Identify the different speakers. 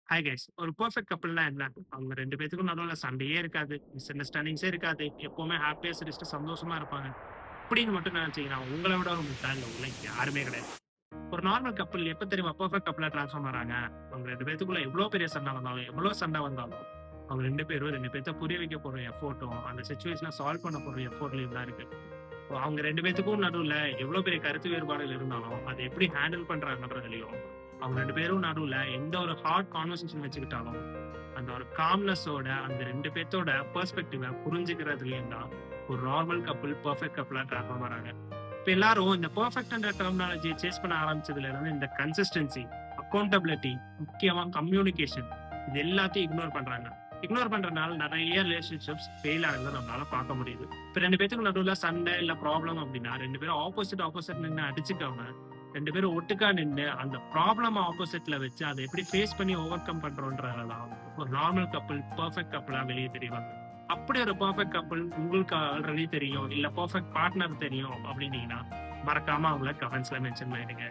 Speaker 1: Hi guys. ஒரு perfect கப்பிள்னா என்ன? அவங்க 2 பேத்துக்கும் நடுவுல சண்டையே இருக்காது. மிஸ் அண்டர்ஸ்டாண்டிங்ஸே இருக்காது. எப்பவுமே ஹேப்பியா சிரிச்சுட்டு சந்தோஷமா இருப்பாங்க. அப்படின்னு மட்டும் நினைச்சீங்கன்னா, உங்கள விட ஒரு முட்டாள் இந்த உலகில யாருமே கிடையாது. ஒரு நார்மல் கப்பிள் எப்ப தெரியுமா பெர்ஃபெக்ட் கப்பிளா ட்ரான்ஸ்ஃபார்ம் ஆறாங்க? அவங்க 2 பேத்துக்குள்ள எவ்ளோ பெரிய சண்டை வந்தாலும், எவ்ளோ சண்டை வந்தாலும், அவங்க 2 பேரும் 2 பேத்த புரிய வைக்க போற எஃபோர்ட்டும், அந்த சிச்சுவேஷன சால்வ் பண்ண போற எஃபோர்ட்லயும் தான் இருக்கு. அவங்க 2 பேத்துக்கும் நடுவுல எவ்ளோ பெரிய கருத்து வேறுபாடுகள் இருந்தாலும், அத எப்படி ஹேண்டில் பண்றாங்கன்றதுலயும், அவங்க 2 பேரும் நடுவுல எந்த ஒரு ஹார்ட் கான்வர்சேஷன் வச்சுக்கிட்டாலும், அந்த ஒரு காம்னஸோட அந்த 2 பேத்தோட பெர்ஸ்பெக்டிவ புரிஞ்சுக்கிறதுலயும் தான் ஒரு நார்மல் கப்பிள் பெர்ஃபெக்ட் கப்பிளா ட்ரான்ஸ்ஃபார்ம் ஆறாங்க. இப்ப எல்லாரும் இந்த பெர்ஃபெக்ட்ன்ற டெர்மினாலஜிய சேஸ் பண்ண ஆரம்பிச்சதுல இருந்து இந்த கன்சிஸ்டன்சி, அக்கவுண்டபிலிட்டி, முக்கியமா கம்யூனிகேஷன் இது எல்லாத்தையும் இக்னோர் பண்றாங்க. இக்னோர் பண்றதுனால நெறைய ரிலேஷன்ஷிப்ஸ் ஃபெயில் ஆகுறத நம்மளால பார்க்க முடியுது. இப்ப 2 பேத்துக்கு நடுவுல சண்டை இல்ல ப்ராப்ளம் அப்படின்னா 2 பேரும் ஆப்போசிட் நின்னு அடிச்சுக்காம 2 பேரும் ஒட்டுக்கா நின்னு அந்த ப்ராப்ளம் ஆப்போசிட்ல வச்சு அதை எப்படி ஃபேஸ் பண்ணி ஓவர் கம் பண்றோம்ன்றதுதான் ஒரு நார்மல் கப்பிள் பெர்ஃபெக்ட் கப்பிளா வெளியே தெரிவாங்க. அப்படி ஒரு பெர்ஃபெக்ட் கப்பிள் உங்களுக்கு ஆல்ரெடி தெரியும் இல்ல பெர்ஃபெக்ட் பார்ட்னர் தெரியும் அப்படின்னீங்கன்னா மறக்காம அவங்கள கமெண்ட்ஸ்ல மென்ஷன் பண்ணிடுங்க.